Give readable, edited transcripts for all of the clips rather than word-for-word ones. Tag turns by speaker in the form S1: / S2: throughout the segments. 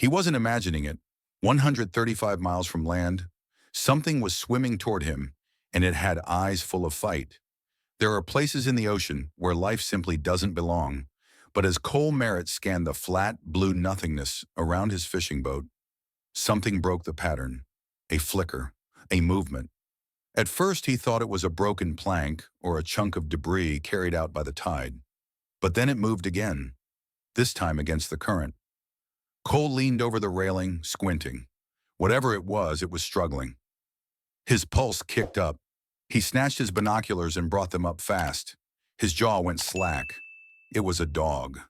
S1: He wasn't imagining it. 135 miles from land, something was swimming toward him, and it had eyes full of fight. There are places in the ocean where life simply doesn't belong, but as Cole Merritt scanned the flat, blue nothingness around his fishing boat, something broke the pattern. A flicker, a movement. At first he thought it was a broken plank or a chunk of debris carried out by the tide. But then it moved again, this time against the current. Cole leaned over the railing, squinting. Whatever it was struggling. His pulse kicked up. He snatched his binoculars and brought them up fast. His jaw went slack. It was a dog.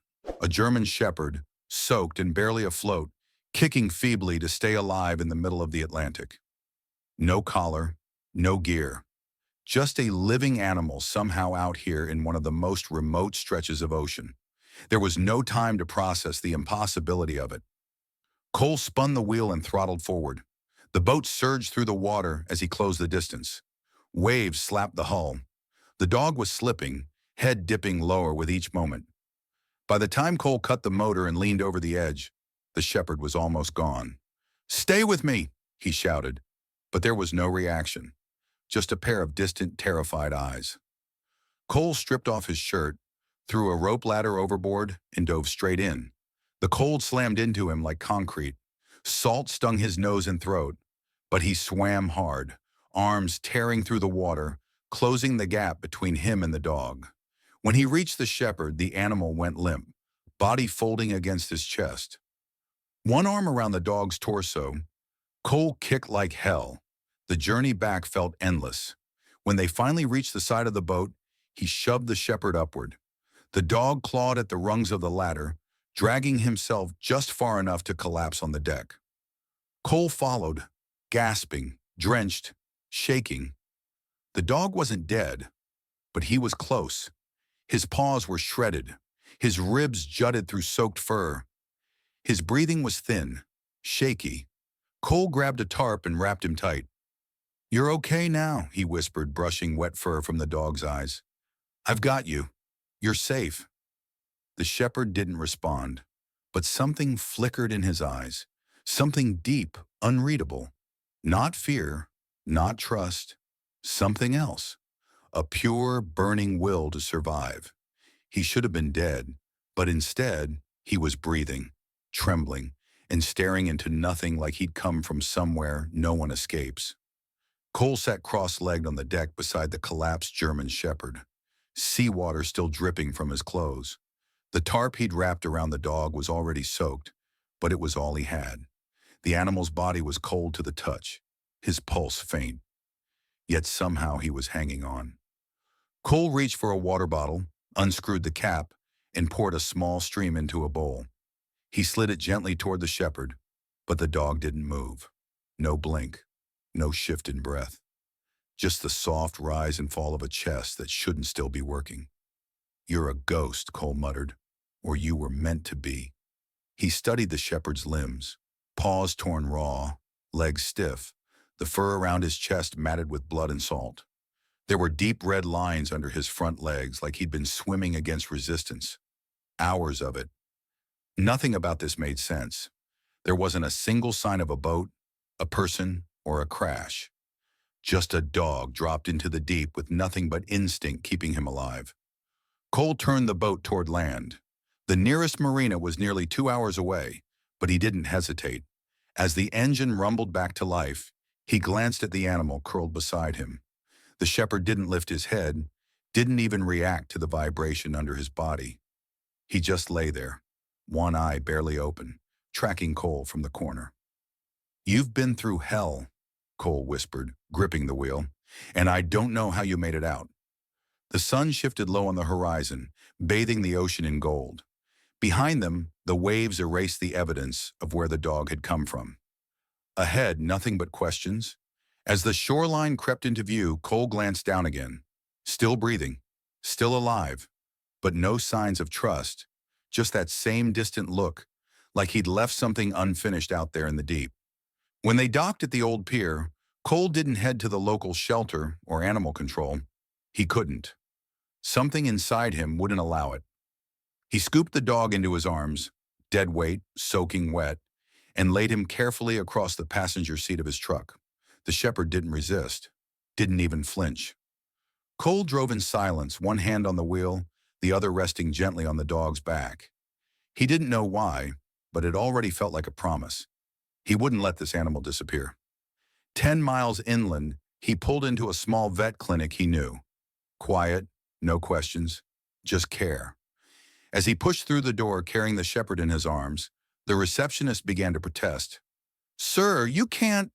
S1: A German shepherd, soaked and barely afloat, kicking feebly to stay alive in the middle of the Atlantic. No collar, no gear. Just a living animal somehow out here in one of the most remote stretches of ocean. There was no time to process the impossibility of it. Cole spun the wheel and throttled forward. The boat surged through the water as he closed the distance. Waves slapped the hull. The dog was slipping, head dipping lower with each moment. By the time Cole cut the motor and leaned over the edge, the shepherd was almost gone. "Stay with me," he shouted, but there was no reaction, just a pair of distant, terrified eyes. Cole stripped off his shirt, threw a rope ladder overboard, and dove straight in. The cold slammed into him like concrete. Salt stung his nose and throat, but he swam hard, arms tearing through the water, closing the gap between him and the dog. When he reached the shepherd, the animal went limp, body folding against his chest. One arm around the dog's torso, Cole kicked like hell. The journey back felt endless. When they finally reached the side of the boat, he shoved the shepherd upward. The dog clawed at the rungs of the ladder, dragging himself just far enough to collapse on the deck. Cole followed, gasping, drenched, shaking. The dog wasn't dead, but he was close. His paws were shredded. His ribs jutted through soaked fur. His breathing was thin, shaky. Cole grabbed a tarp and wrapped him tight. "You're okay now," he whispered, brushing wet fur from the dog's eyes. "I've got you. You're safe." The shepherd didn't respond, but something flickered in his eyes, something deep, unreadable. Not fear, not trust, something else. A pure, burning will to survive. He should have been dead, but instead, he was breathing, trembling, and staring into nothing like he'd come from somewhere no one escapes. Cole sat cross-legged on the deck beside the collapsed German shepherd, seawater still dripping from his clothes. The tarp he'd wrapped around the dog was already soaked, but it was all he had. The animal's body was cold to the touch, his pulse faint. Yet somehow he was hanging on. Cole reached for a water bottle, unscrewed the cap, and poured a small stream into a bowl. He slid it gently toward the shepherd, but the dog didn't move. No blink, no shift in breath. Just the soft rise and fall of a chest that shouldn't still be working. "You're a ghost," Cole muttered, "or you were meant to be." He studied the shepherd's limbs, paws torn raw, legs stiff, the fur around his chest matted with blood and salt. There were deep red lines under his front legs like he'd been swimming against resistance. Hours of it. Nothing about this made sense. There wasn't a single sign of a boat, a person, or a crash. Just a dog dropped into the deep with nothing but instinct keeping him alive. Cole turned the boat toward land. The nearest marina was nearly 2 hours away, but he didn't hesitate. As the engine rumbled back to life, he glanced at the animal curled beside him. The shepherd didn't lift his head, didn't even react to the vibration under his body. He just lay there, one eye barely open, tracking Cole from the corner. "You've been through hell," Cole whispered, gripping the wheel, "and I don't know how you made it out." The sun shifted low on the horizon, bathing the ocean in gold. Behind them, the waves erased the evidence of where the dog had come from. Ahead, nothing but questions. As the shoreline crept into view, Cole glanced down again. Still breathing, still alive, but no signs of trust, just that same distant look, like he'd left something unfinished out there in the deep. When they docked at the old pier, Cole didn't head to the local shelter or animal control. He couldn't. Something inside him wouldn't allow it. He scooped the dog into his arms, dead weight, soaking wet, and laid him carefully across the passenger seat of his truck. The shepherd didn't resist, didn't even flinch. Cole drove in silence, one hand on the wheel, the other resting gently on the dog's back. He didn't know why, but it already felt like a promise. He wouldn't let this animal disappear. 10 miles inland, he pulled into a small vet clinic he knew. Quiet, no questions, just care. As he pushed through the door carrying the shepherd in his arms, the receptionist began to protest. "Sir, you can't—"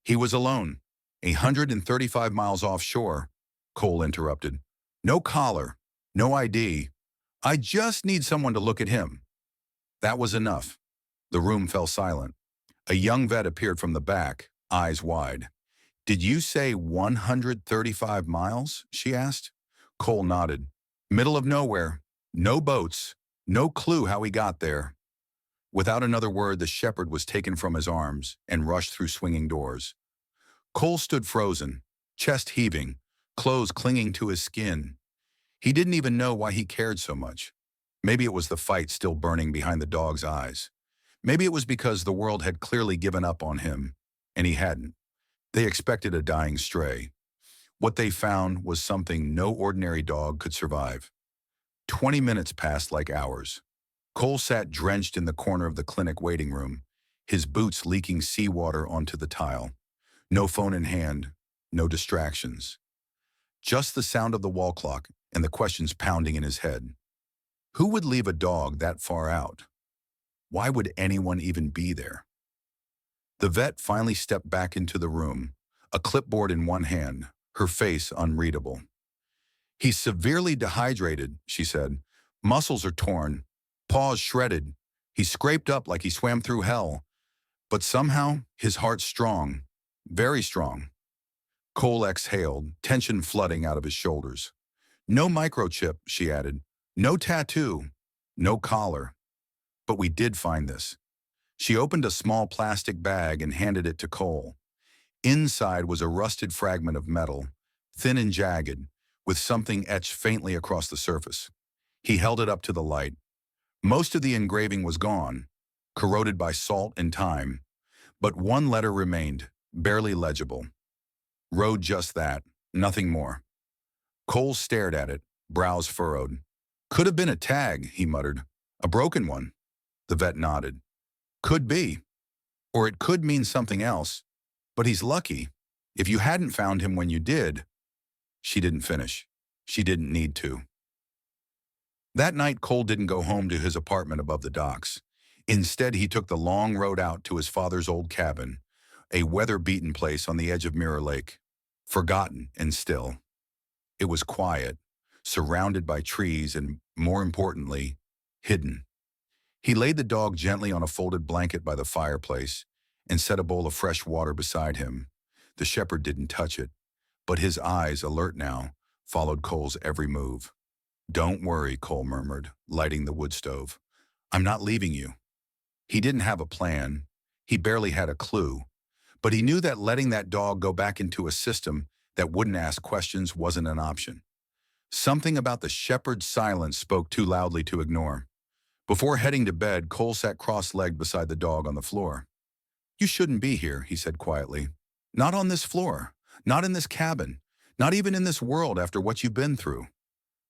S1: He was alone, 135 miles offshore, Cole interrupted. "No collar, no ID. I just need someone to look at him." That was enough. The room fell silent. A young vet appeared from the back, eyes wide. "Did you say 135 miles?" she asked. Cole nodded. "Middle of nowhere. No boats. No clue how he got there." Without another word, the shepherd was taken from his arms and rushed through swinging doors. Cole stood frozen, chest heaving, clothes clinging to his skin. He didn't even know why he cared so much. Maybe it was the fight still burning behind the dog's eyes. Maybe it was because the world had clearly given up on him, and he hadn't. They expected a dying stray. What they found was something no ordinary dog could survive. 20 minutes passed like hours. Cole sat drenched in the corner of the clinic waiting room, his boots leaking seawater onto the tile. No phone in hand, no distractions. Just the sound of the wall clock and the questions pounding in his head. Who would leave a dog that far out? Why would anyone even be there? The vet finally stepped back into the room, a clipboard in one hand, her face unreadable. "He's severely dehydrated," she said. "Muscles are torn, paws shredded. He's scraped up like he swam through hell. But somehow, his heart's strong, very strong." Cole exhaled, tension flooding out of his shoulders. "No microchip," she added. "No tattoo. No collar. But we did find this." She opened a small plastic bag and handed it to Cole. Inside was a rusted fragment of metal, thin and jagged, with something etched faintly across the surface. He held it up to the light. Most of the engraving was gone, corroded by salt and time, but one letter remained, barely legible. Wrote just that, nothing more. Cole stared at it, brows furrowed. "Could have been a tag," he muttered. "A broken one." The vet nodded. "Could be. Or it could mean something else. But he's lucky. If you hadn't found him when you did—" She didn't finish. She didn't need to. That night, Cole didn't go home to his apartment above the docks. Instead, he took the long road out to his father's old cabin, a weather-beaten place on the edge of Mirror Lake. Forgotten and still. It was quiet, surrounded by trees and, more importantly, hidden. He laid the dog gently on a folded blanket by the fireplace and set a bowl of fresh water beside him. The shepherd didn't touch it, but his eyes, alert now, followed Cole's every move. "Don't worry," Cole murmured, lighting the wood stove. "I'm not leaving you." He didn't have a plan. He barely had a clue. But he knew that letting that dog go back into a system that wouldn't ask questions wasn't an option. Something about the shepherd's silence spoke too loudly to ignore. Before heading to bed, Cole sat cross-legged beside the dog on the floor. "You shouldn't be here," he said quietly. "Not on this floor. Not in this cabin. Not even in this world after what you've been through."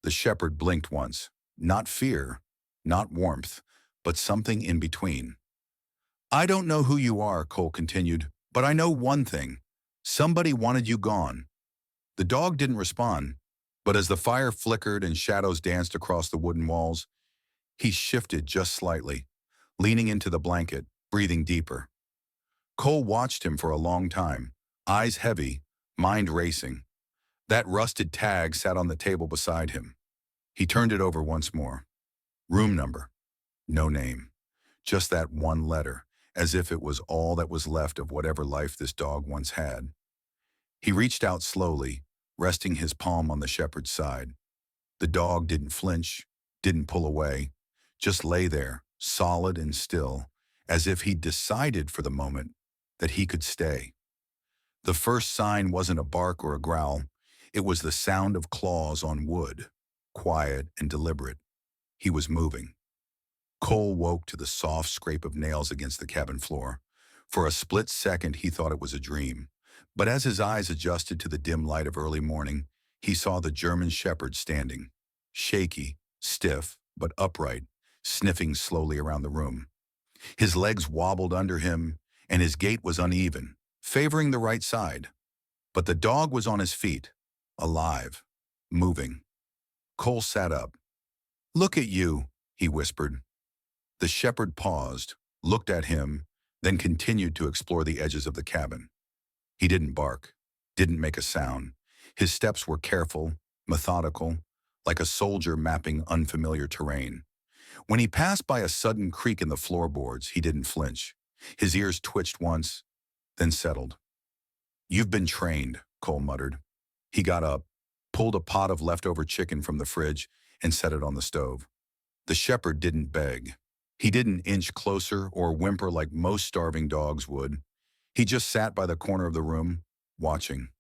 S1: The shepherd blinked once. Not fear, not warmth, but something in between. "I don't know who you are," Cole continued, "but I know one thing. Somebody wanted you gone." The dog didn't respond, but as the fire flickered and shadows danced across the wooden walls, he shifted just slightly, leaning into the blanket, breathing deeper. Cole watched him for a long time, eyes heavy, mind racing. That rusted tag sat on the table beside him. He turned it over once more. Room number. No name. Just that one letter, as if it was all that was left of whatever life this dog once had. He reached out slowly, resting his palm on the shepherd's side. The dog didn't flinch, didn't pull away, just lay there, solid and still, as if he'd decided for the moment that he could stay. The first sign wasn't a bark or a growl. It was the sound of claws on wood, quiet and deliberate. He was moving. Cole woke to the soft scrape of nails against the cabin floor. For a split second, he thought it was a dream. But as his eyes adjusted to the dim light of early morning, he saw the German shepherd standing, shaky, stiff, but upright, sniffing slowly around the room. His legs wobbled under him, and his gait was uneven, favoring the right side. But the dog was on his feet, alive, moving. Cole sat up. "Look at you," he whispered. The shepherd paused, looked at him, then continued to explore the edges of the cabin. He didn't bark, didn't make a sound. His steps were careful, methodical, like a soldier mapping unfamiliar terrain. When he passed by a sudden creak in the floorboards, he didn't flinch. His ears twitched once, then settled. "You've been trained," Cole muttered. He got up, pulled a pot of leftover chicken from the fridge, and set it on the stove. The shepherd didn't beg. He didn't inch closer or whimper like most starving dogs would. He just sat by the corner of the room, watching,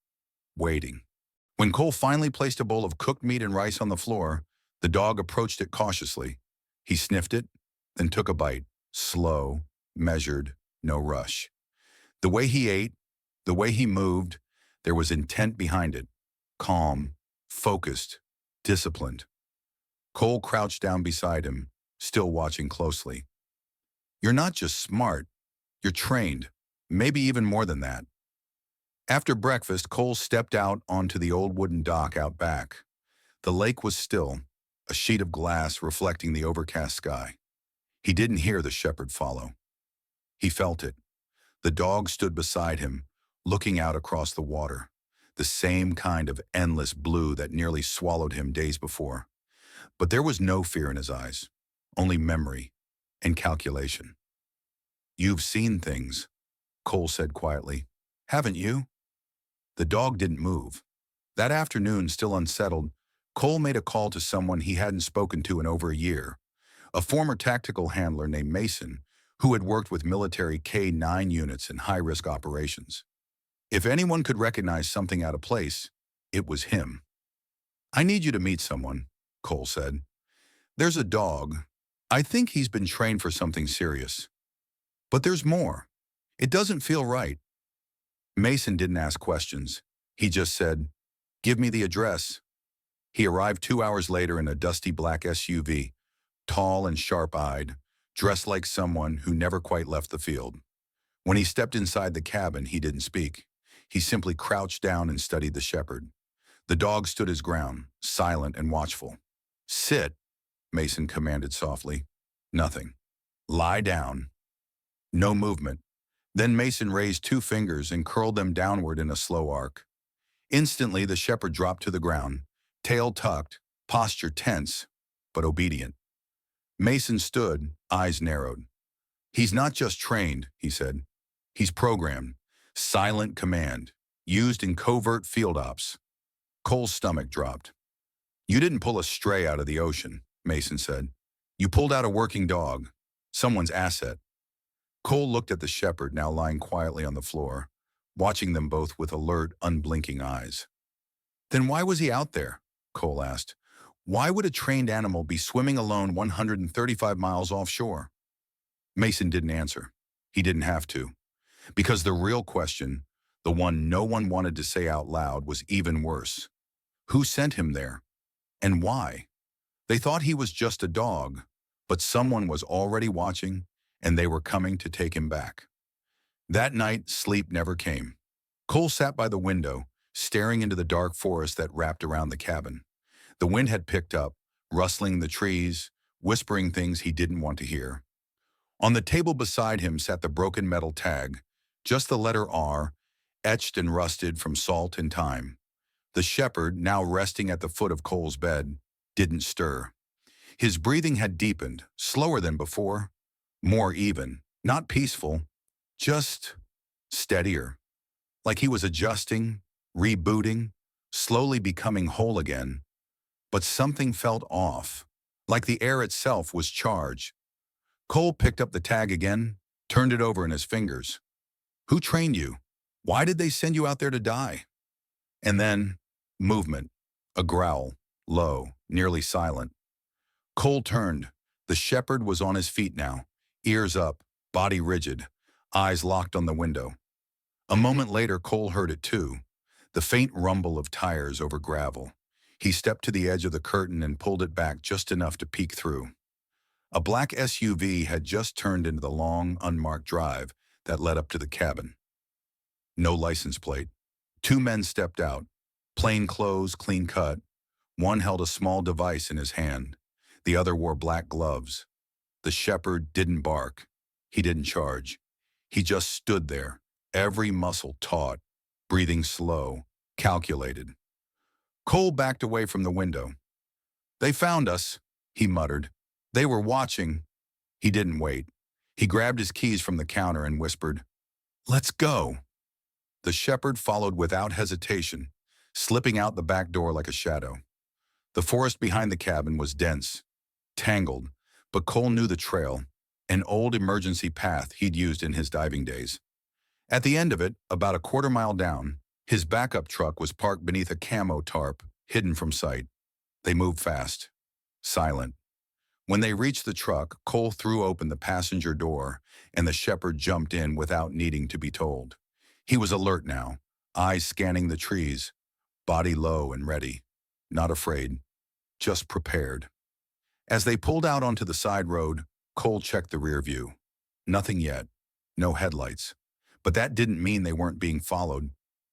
S1: waiting. When Cole finally placed a bowl of cooked meat and rice on the floor, the dog approached it cautiously. He sniffed it, then took a bite, slow, measured, no rush. The way he ate, the way he moved, there was intent behind it. Calm, focused, disciplined. Cole crouched down beside him, still watching closely. "You're not just smart, you're trained, maybe even more than that." After breakfast, Cole stepped out onto the old wooden dock out back. The lake was still, a sheet of glass reflecting the overcast sky. He didn't hear the shepherd follow. He felt it. The dog stood beside him, looking out across the water, the same kind of endless blue that nearly swallowed him days before. But there was no fear in his eyes, only memory and calculation. "You've seen things," Cole said quietly. "Haven't you?" The dog didn't move. That afternoon, still unsettled, Cole made a call to someone he hadn't spoken to in over a year, a former tactical handler named Mason, who had worked with military K-9 units in high-risk operations. If anyone could recognize something out of place, it was him. "I need you to meet someone," Cole said. "There's a dog. I think he's been trained for something serious. But there's more. It doesn't feel right." Mason didn't ask questions. He just said, "Give me the address." He arrived 2 hours later in a dusty black SUV, tall and sharp-eyed, dressed like someone who never quite left the field. When he stepped inside the cabin, he didn't speak. He simply crouched down and studied the shepherd. The dog stood his ground, silent and watchful. "Sit," Mason commanded softly. Nothing. "Lie down." No movement. Then Mason raised 2 fingers and curled them downward in a slow arc. Instantly, the shepherd dropped to the ground, tail tucked, posture tense, but obedient. Mason stood, eyes narrowed. "He's not just trained," he said. "He's programmed. Silent command, used in covert field ops." Cole's stomach dropped. "You didn't pull a stray out of the ocean," Mason said. "You pulled out a working dog, someone's asset." Cole looked at the shepherd now lying quietly on the floor, watching them both with alert, unblinking eyes. "Then why was he out there?" Cole asked. "Why would a trained animal be swimming alone 135 miles offshore?" Mason didn't answer. He didn't have to. Because the real question, the one no one wanted to say out loud, was even worse. Who sent him there? And why? They thought he was just a dog, but someone was already watching, and they were coming to take him back. That night, sleep never came. Cole sat by the window, staring into the dark forest that wrapped around the cabin. The wind had picked up, rustling the trees, whispering things he didn't want to hear. On the table beside him sat the broken metal tag, just the letter R, etched and rusted from salt and time. The shepherd, now resting at the foot of Cole's bed, didn't stir. His breathing had deepened, slower than before, more even, not peaceful, just steadier, like he was adjusting, rebooting, slowly becoming whole again. But something felt off, like the air itself was charged. Cole picked up the tag again, turned it over in his fingers. "Who trained you? Why did they send you out there to die?" And then, movement, a growl, low, nearly silent. Cole turned, The shepherd was on his feet now, ears up, body rigid, eyes locked on the window. A moment later, Cole heard it too, the faint rumble of tires over gravel. He stepped to the edge of the curtain and pulled it back just enough to peek through. A black SUV had just turned into the long, unmarked drive that led up to the cabin. No license plate. Two men stepped out, plain clothes, clean cut. One held a small device in his hand. The other wore black gloves. The shepherd didn't bark. He didn't charge. He just stood there, every muscle taut, breathing slow, calculated. Cole backed away from the window. "They found us," he muttered. "They were watching." He didn't wait. He grabbed his keys from the counter and whispered, "Let's go." The shepherd followed without hesitation, slipping out the back door like a shadow. The forest behind the cabin was dense, tangled, but Cole knew the trail, an old emergency path he'd used in his diving days. At the end of it, about a quarter-mile down, his backup truck was parked beneath a camo tarp, hidden from sight. They moved fast, silent. When they reached the truck, Cole threw open the passenger door, and the shepherd jumped in without needing to be told. He was alert now, eyes scanning the trees, body low and ready, not afraid, just prepared. As they pulled out onto the side road, Cole checked the rear view. Nothing yet, no headlights. But that didn't mean they weren't being followed.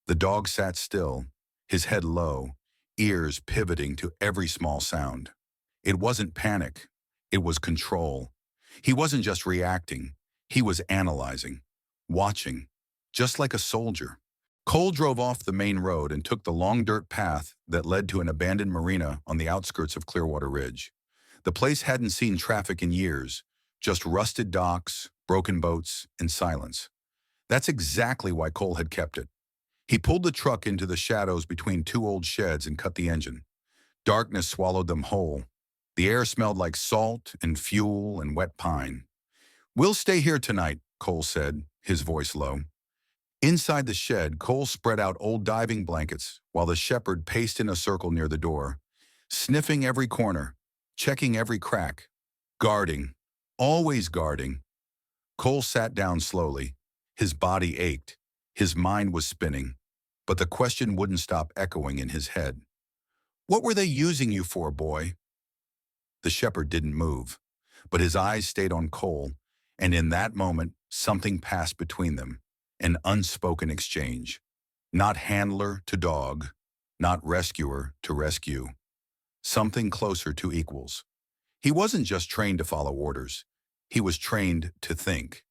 S1: The dog sat still, his head low, ears pivoting to every small sound. It wasn't panic, it was control. He wasn't just reacting, he was analyzing, watching, just like a soldier. Cole drove off the main road and took the long dirt path that led to an abandoned marina on the outskirts of Clearwater Ridge. The place hadn't seen traffic in years, just rusted docks, broken boats, and silence. That's exactly why Cole had kept it. He pulled the truck into the shadows between two old sheds and cut the engine. Darkness swallowed them whole. The air smelled like salt and fuel and wet pine. "We'll stay here tonight," Cole said, his voice low. Inside the shed, Cole spread out old diving blankets while the shepherd paced in a circle near the door, sniffing every corner, checking every crack, guarding, always guarding. Cole sat down slowly. His body ached. His mind was spinning. But the question wouldn't stop echoing in his head. "What were they using you for, boy?" The shepherd didn't move, but his eyes stayed on Cole, and in that moment, something passed between them, an unspoken exchange. Not handler to dog, not rescuer to rescue. Something closer to equals. He wasn't just trained to follow orders. He was trained to think.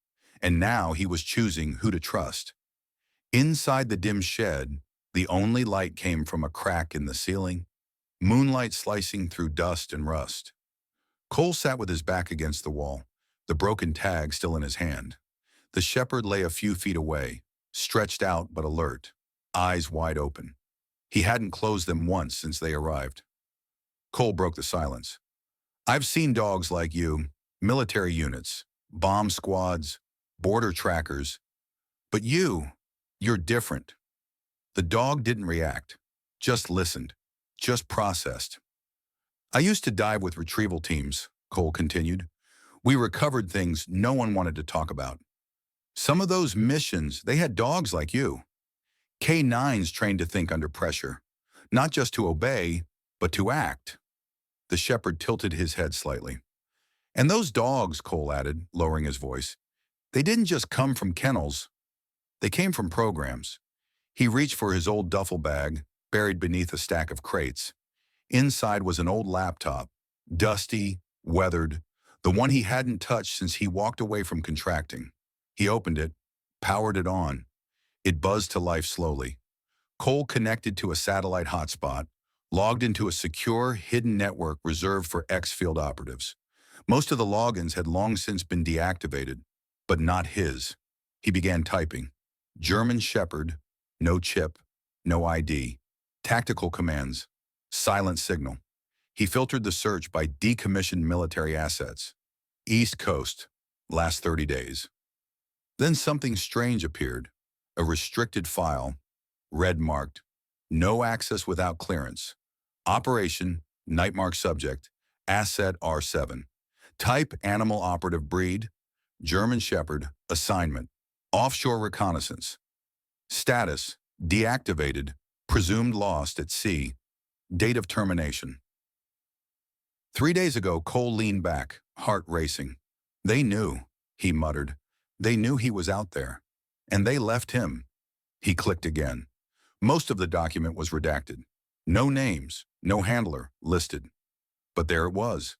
S1: And now he was choosing who to trust. Inside the dim shed, the only light came from a crack in the ceiling, moonlight slicing through dust and rust. Cole sat with his back against the wall, the broken tag still in his hand. The shepherd lay a few feet away, stretched out but alert, eyes wide open. He hadn't closed them once since they arrived. Cole broke the silence. "I've seen dogs like you, military units, bomb squads, border trackers. But you're different." The dog didn't react, just listened, just processed. "I used to dive with retrieval teams," Cole continued. "We recovered things no one wanted to talk about. Some of those missions, they had dogs like you. K9s trained to think under pressure, not just to obey, but to act." The shepherd tilted his head slightly. "And those dogs," Cole added, lowering his voice, "they didn't just come from kennels. They came from programs." He reached for his old duffel bag, buried beneath a stack of crates. Inside was an old laptop, dusty, weathered, the one he hadn't touched since he walked away from contracting. He opened it, powered it on. It buzzed to life slowly. Cole connected to a satellite hotspot, logged into a secure, hidden network reserved for ex-field operatives. Most of the logins had long since been deactivated, but not his. He began typing. German Shepherd, no chip, no ID. Tactical commands, silent signal. He filtered the search by decommissioned military assets. East Coast, last 30 days. Then something strange appeared. A restricted file, red marked, no access without clearance. Operation, night mark subject, asset R7. Type animal operative breed, German Shepherd, assignment, offshore reconnaissance. Status, deactivated, presumed lost at sea, date of termination. 3 days ago, Cole leaned back, heart racing. They knew, he muttered. They knew he was out there. And they left him. He clicked again. Most of the document was redacted. No names, no handler listed. But there it was.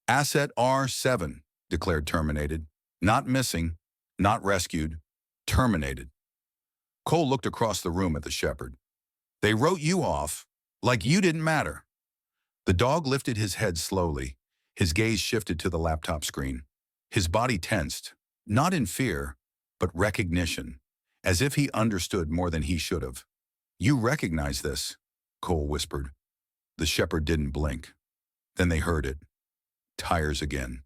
S1: Asset R7, declared terminated. Not missing, not rescued, terminated. Cole looked across the room at the shepherd. They wrote you off, like you didn't matter. The dog lifted his head slowly. His gaze shifted to the laptop screen. His body tensed, not in fear, but recognition, as if he understood more than he should have. You recognize this, Cole whispered. The shepherd didn't blink. Then they heard it. Tires again.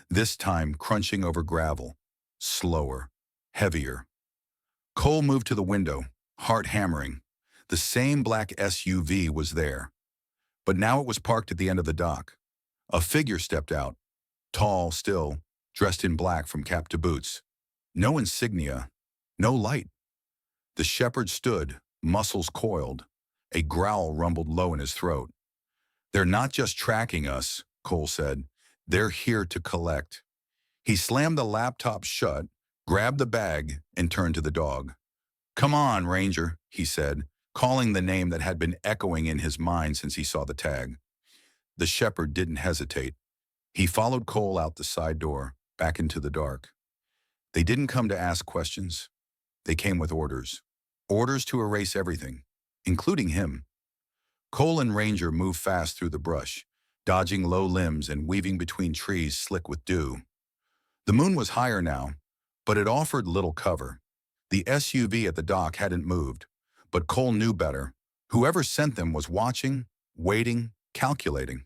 S1: This time crunching over gravel. Slower. Heavier. Cole moved to the window, heart hammering. The same black SUV was there. But now it was parked at the end of the dock. A figure stepped out. Tall, still, dressed in black from cap to boots. No insignia. No light. The shepherd stood, muscles coiled. A growl rumbled low in his throat. They're not just tracking us, Cole said. They're here to collect. He slammed the laptop shut, grabbed the bag, and turned to the dog. Come on, Ranger, he said, calling the name that had been echoing in his mind since he saw the tag. The shepherd didn't hesitate. He followed Cole out the side door, back into the dark. They didn't come to ask questions. They came with orders. Orders to erase everything, including him. Cole and Ranger moved fast through the brush, dodging low limbs and weaving between trees slick with dew. The moon was higher now, but it offered little cover. The SUV at the dock hadn't moved, but Cole knew better. Whoever sent them was watching, waiting, calculating.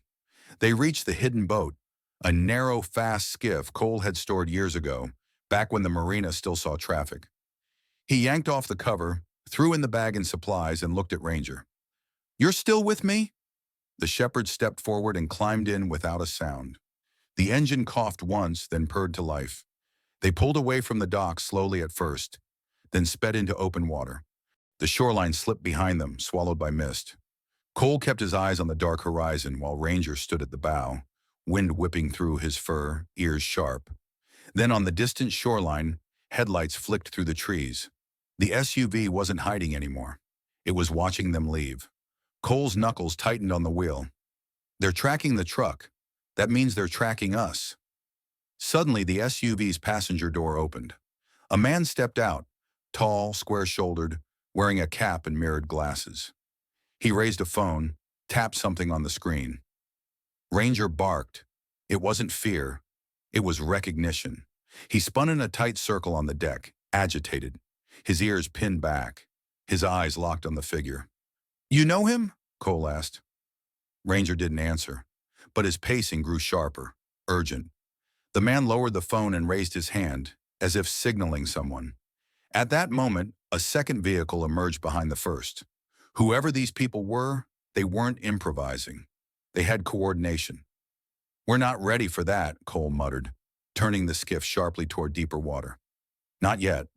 S1: They reached the hidden boat, a narrow, fast skiff Cole had stored years ago, back when the marina still saw traffic. He yanked off the cover, threw in the bag and supplies, and looked at Ranger. You're still with me? The shepherd stepped forward and climbed in without a sound. The engine coughed once, then purred to life. They pulled away from the dock slowly at first, then sped into open water. The shoreline slipped behind them, swallowed by mist. Cole kept his eyes on the dark horizon while Ranger stood at the bow, wind whipping through his fur, ears sharp. Then on the distant shoreline, headlights flicked through the trees. The SUV wasn't hiding anymore. It was watching them leave. Cole's knuckles tightened on the wheel. They're tracking the truck. That means they're tracking us. Suddenly, the SUV's passenger door opened. A man stepped out, tall, square-shouldered, wearing a cap and mirrored glasses. He raised a phone, tapped something on the screen. Ranger barked. It wasn't fear. It was recognition. He spun in a tight circle on the deck, agitated, his ears pinned back, his eyes locked on the figure. You know him? Cole asked. Ranger didn't answer, but his pacing grew sharper, urgent. The man lowered the phone and raised his hand, as if signaling someone. At that moment, a second vehicle emerged behind the first. Whoever these people were, they weren't improvising. They had coordination. We're not ready for that, Cole muttered, turning the skiff sharply toward deeper water. Not yet.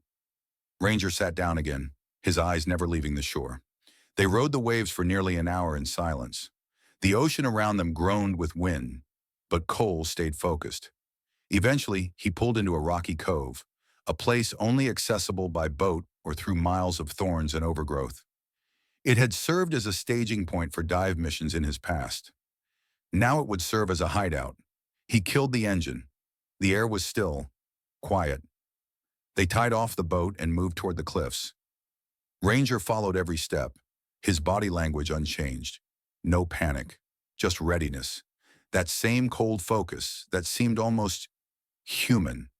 S1: Ranger sat down again, his eyes never leaving the shore. They rode the waves for nearly an hour in silence. The ocean around them groaned with wind, but Cole stayed focused. Eventually, he pulled into a rocky cove, a place only accessible by boat or through miles of thorns and overgrowth. It had served as a staging point for dive missions in his past. Now it would serve as a hideout. He killed the engine. The air was still, quiet. They tied off the boat and moved toward the cliffs. Ranger followed every step, his body language unchanged. No panic, just readiness. That same cold focus that seemed almost human.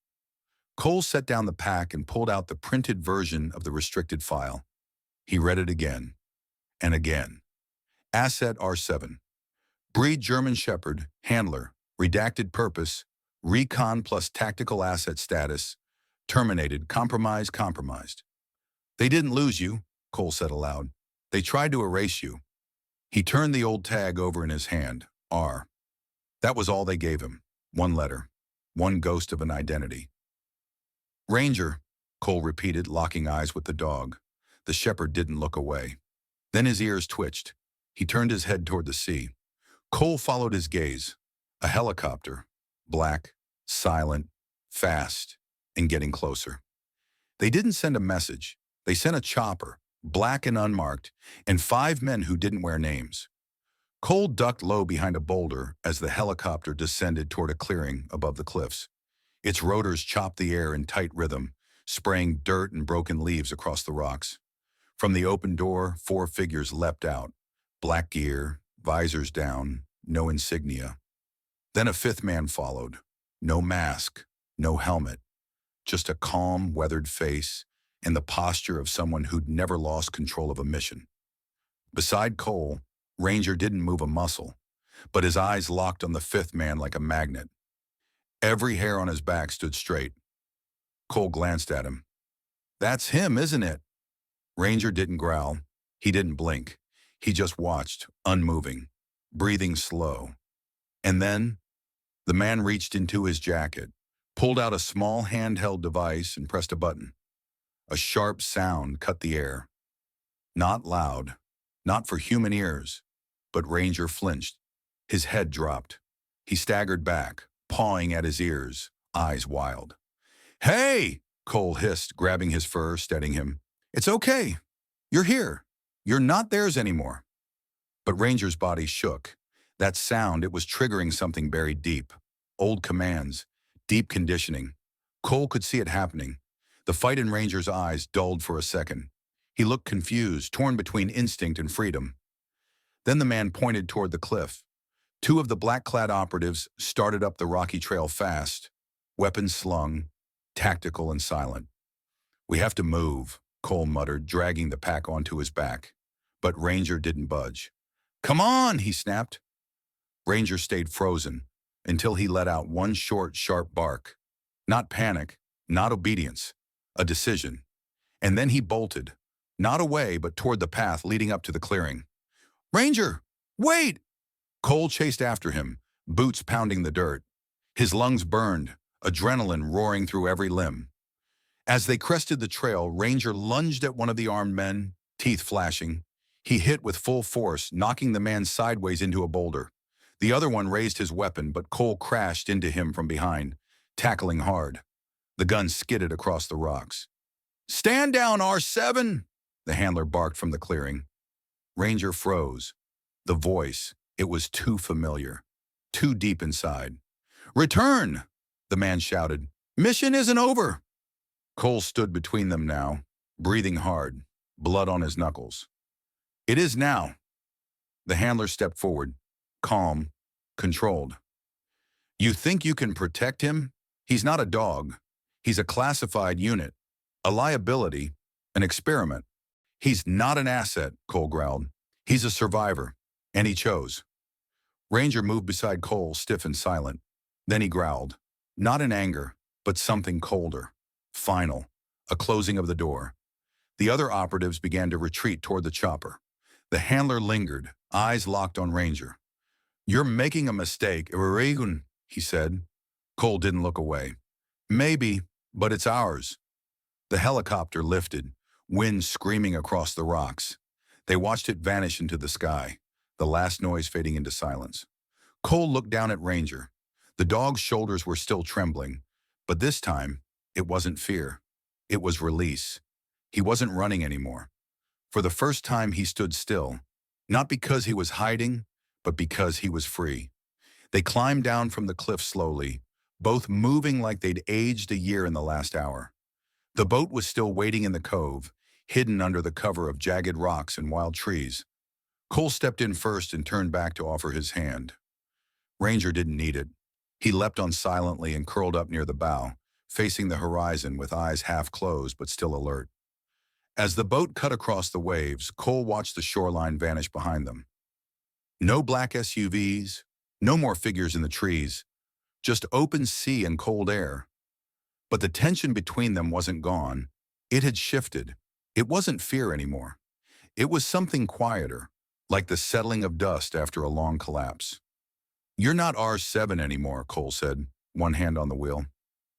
S1: Cole set down the pack and pulled out the printed version of the restricted file. He read it again and again. Asset R7. Breed German Shepherd, handler, redacted purpose, recon plus tactical asset status, terminated, compromised. They didn't lose you, Cole said aloud. They tried to erase you. He turned the old tag over in his hand, R. That was all they gave him, one letter. one ghost of an identity. Ranger, Cole repeated, locking eyes with the dog. The shepherd didn't look away. Then his ears twitched. He turned his head toward the sea. Cole followed his gaze. A helicopter, black, silent, fast, and getting closer. They didn't send a message. They sent a chopper, black and unmarked, and 5 men who didn't wear names. Cole ducked low behind a boulder as the helicopter descended toward a clearing above the cliffs. Its rotors chopped the air in tight rhythm, spraying dirt and broken leaves across the rocks. From the open door, 4 figures leapt out. Black gear, visors down, no insignia. Then a 5th man followed. No mask, no helmet, just a calm, weathered face and the posture of someone who'd never lost control of a mission. Beside Cole, Ranger didn't move a muscle, but his eyes locked on the 5th man like a magnet. Every hair on his back stood straight. Cole glanced at him. "That's him, isn't it?" Ranger didn't growl. He didn't blink. He just watched, unmoving, breathing slow. And then, the man reached into his jacket, pulled out a small handheld device and pressed a button. A sharp sound cut the air. Not loud, not for human ears, but Ranger flinched. His head dropped. He staggered back, pawing at his ears, eyes wild. "Hey!" Cole hissed, grabbing his fur, steadying him. "It's okay. You're here. You're not theirs anymore." But Ranger's body shook. That sound, it was triggering something buried deep. Old commands, deep conditioning. Cole could see it happening. The fight in Ranger's eyes dulled for a second. He looked confused, torn between instinct and freedom. Then the man pointed toward the cliff. 2 of the black-clad operatives started up the rocky trail fast, weapons slung, tactical and silent. "We have to move," Cole muttered, dragging the pack onto his back. But Ranger didn't budge. "Come on," he snapped. Ranger stayed frozen until he let out one short, sharp bark. Not panic, not obedience, a decision. And then he bolted, not away but toward the path leading up to the clearing. "Ranger, wait!" Cole chased after him, boots pounding the dirt. His lungs burned, adrenaline roaring through every limb. As they crested the trail, Ranger lunged at one of the armed men, teeth flashing. He hit with full force, knocking the man sideways into a boulder. The other one raised his weapon, but Cole crashed into him from behind, tackling hard. The gun skidded across the rocks. "Stand down, R7!" the handler barked from the clearing. Ranger froze. The voice, it was too familiar, too deep inside. "Return!" the man shouted. "Mission isn't over!" Cole stood between them now, breathing hard, blood on his knuckles. "It is now." The handler stepped forward, calm, controlled. "You think you can protect him? He's not a dog. He's a classified unit, a liability, an experiment. He's not an asset," Cole growled. "He's a survivor, and he chose." Ranger moved beside Cole, stiff and silent. Then he growled, not in anger, but something colder, final, a closing of the door. The other operatives began to retreat toward the chopper. The handler lingered, eyes locked on Ranger. "You're making a mistake, Reagan," he said. Cole didn't look away. "Maybe, but it's ours." The helicopter lifted, wind screaming across the rocks. They watched it vanish into the sky, the last noise fading into silence. Cole looked down at Ranger. The dog's shoulders were still trembling, but this time, it wasn't fear. It was release. He wasn't running anymore. For the first time, he stood still, not because he was hiding, but because he was free. They climbed down from the cliff slowly, both moving like they'd aged a year in the last hour. The boat was still waiting in the cove, hidden under the cover of jagged rocks and wild trees. Cole stepped in first and turned back to offer his hand. Ranger didn't need it. He leapt on silently and curled up near the bow, facing the horizon with eyes half closed but still alert. As the boat cut across the waves, Cole watched the shoreline vanish behind them. No black SUVs, no more figures in the trees, just open sea and cold air. But the tension between them wasn't gone. It had shifted. It wasn't fear anymore. It was something quieter, like the settling of dust after a long collapse. "You're not R7 anymore," Cole said. one hand on the wheel.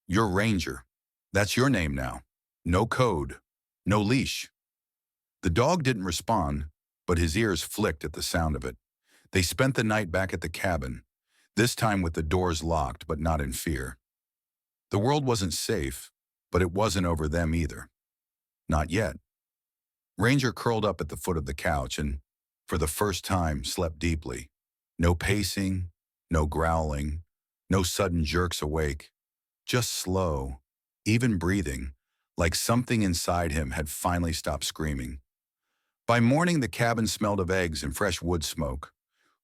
S1: "You're Ranger. That's your name now. No code. No leash." The dog didn't respond, but his ears flicked at the sound of it. They spent the night back at the cabin, this time with the doors locked but not in fear. The world wasn't safe, but it wasn't over them either. Not yet. Ranger curled up at the foot of the couch and, for the first time, slept deeply. No pacing, no growling, no sudden jerks awake. Just slow, even breathing, like something inside him had finally stopped screaming. By morning, the cabin smelled of eggs and fresh wood smoke.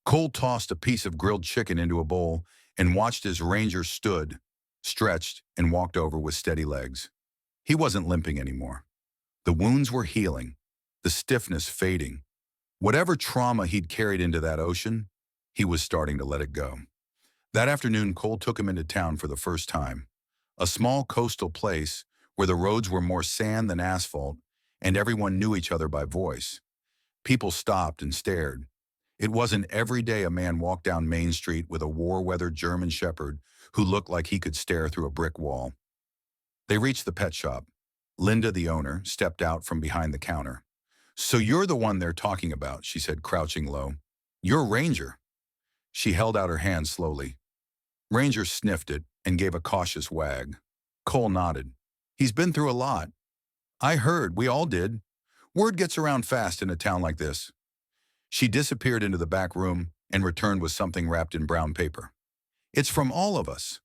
S1: Cole tossed a piece of grilled chicken into a bowl and watched as Ranger stood, stretched, and walked over with steady legs. He wasn't limping anymore. The wounds were healing, the stiffness fading. Whatever trauma he'd carried into that ocean, he was starting to let it go. That afternoon, Cole took him into town for the first time. A small coastal place where the roads were more sand than asphalt and everyone knew each other by voice. People stopped and stared. It wasn't every day a man walked down Main Street with a war-weathered German shepherd who looked like he could stare through a brick wall. They reached the pet shop. Linda, the owner, stepped out from behind the counter. "So you're the one they're talking about," she said, crouching low. "You're Ranger." She held out her hand slowly. Ranger sniffed it and gave a cautious wag. Cole nodded. "He's been through a lot." "I heard, we all did. Word gets around fast in a town like this." She disappeared into the back room and returned with something wrapped in brown paper. "It's from all of us."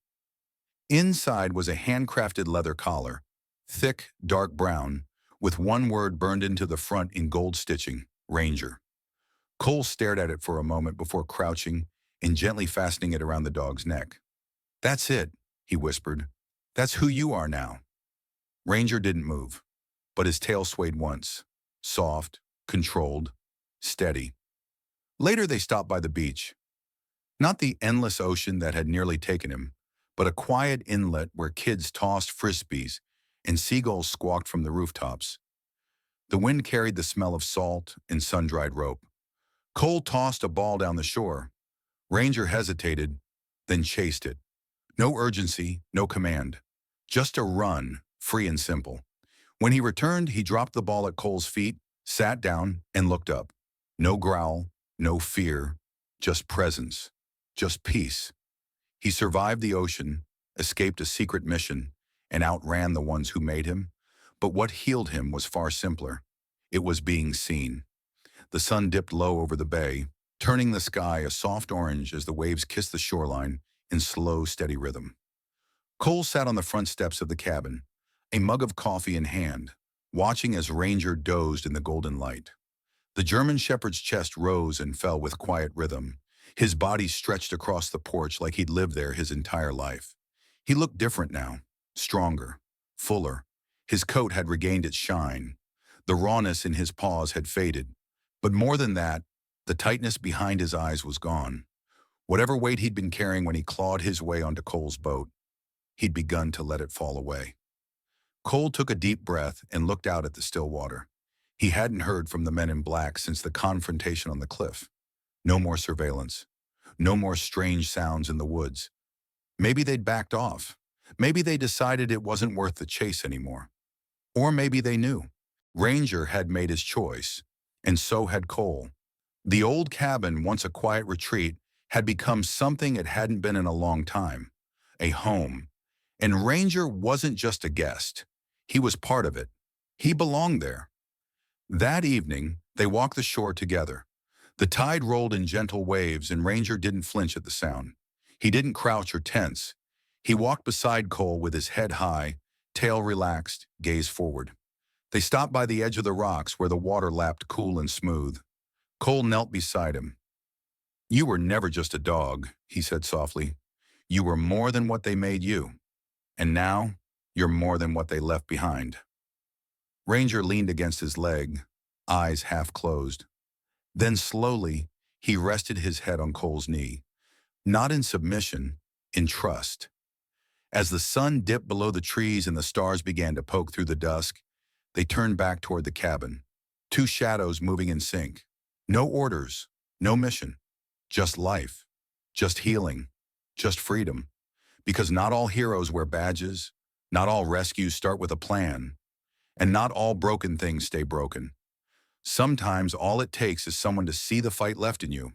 S1: Inside was a handcrafted leather collar, thick, dark brown, with one word burned into the front in gold stitching, Ranger. Cole stared at it for a moment before crouching and gently fastening it around the dog's neck. "That's it," he whispered. "That's who you are now." Ranger didn't move, but his tail swayed once, soft, controlled, steady. Later they stopped by the beach. Not the endless ocean that had nearly taken him, but a quiet inlet where kids tossed frisbees and seagulls squawked from the rooftops. The wind carried the smell of salt and sun-dried rope. Cole tossed a ball down the shore. Ranger hesitated, then chased it. No urgency, no command. Just a run, free and simple. When he returned, he dropped the ball at Cole's feet, sat down, and looked up. No growl, no fear, just presence, just peace. He survived the ocean, escaped a secret mission, and outran the ones who made him. But what healed him was far simpler. It was being seen. The sun dipped low over the bay, turning the sky a soft orange as the waves kissed the shoreline in slow, steady rhythm. Cole sat on the front steps of the cabin, a mug of coffee in hand, watching as Ranger dozed in the golden light. The German shepherd's chest rose and fell with quiet rhythm. His body stretched across the porch like he'd lived there his entire life. He looked different now, stronger, fuller. His coat had regained its shine. The rawness in his paws had faded. But more than that, the tightness behind his eyes was gone. Whatever weight he'd been carrying when he clawed his way onto Cole's boat, he'd begun to let it fall away. Cole took a deep breath and looked out at the still water. He hadn't heard from the men in black since the confrontation on the cliff. No more surveillance. No more strange sounds in the woods. Maybe they'd backed off. Maybe they decided it wasn't worth the chase anymore. Or maybe they knew. Ranger had made his choice, and so had Cole. The old cabin, once a quiet retreat, had become something it hadn't been in a long time. A home. And Ranger wasn't just a guest. He was part of it. He belonged there. That evening, they walked the shore together. The tide rolled in gentle waves, and Ranger didn't flinch at the sound. He didn't crouch or tense. He walked beside Cole with his head high, tail relaxed, gaze forward. They stopped by the edge of the rocks where the water lapped cool and smooth. Cole knelt beside him. "You were never just a dog," he said softly. "You were more than what they made you. And now, you're more than what they left behind." Ranger leaned against his leg, eyes half closed. Then slowly, he rested his head on Cole's knee. Not in submission, in trust. As the sun dipped below the trees and the stars began to poke through the dusk, they turned back toward the cabin, two shadows moving in sync. No orders, no mission, just life, just healing, just freedom. Because not all heroes wear badges, not all rescues start with a plan, and not all broken things stay broken. Sometimes all it takes is someone to see the fight left in you,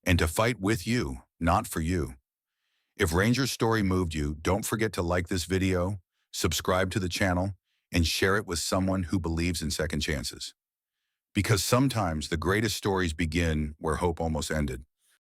S1: and to fight with you, not for you. If Ranger's story moved you, don't forget to like this video, subscribe to the channel, and share it with someone who believes in second chances. Because sometimes the greatest stories begin where hope almost ended.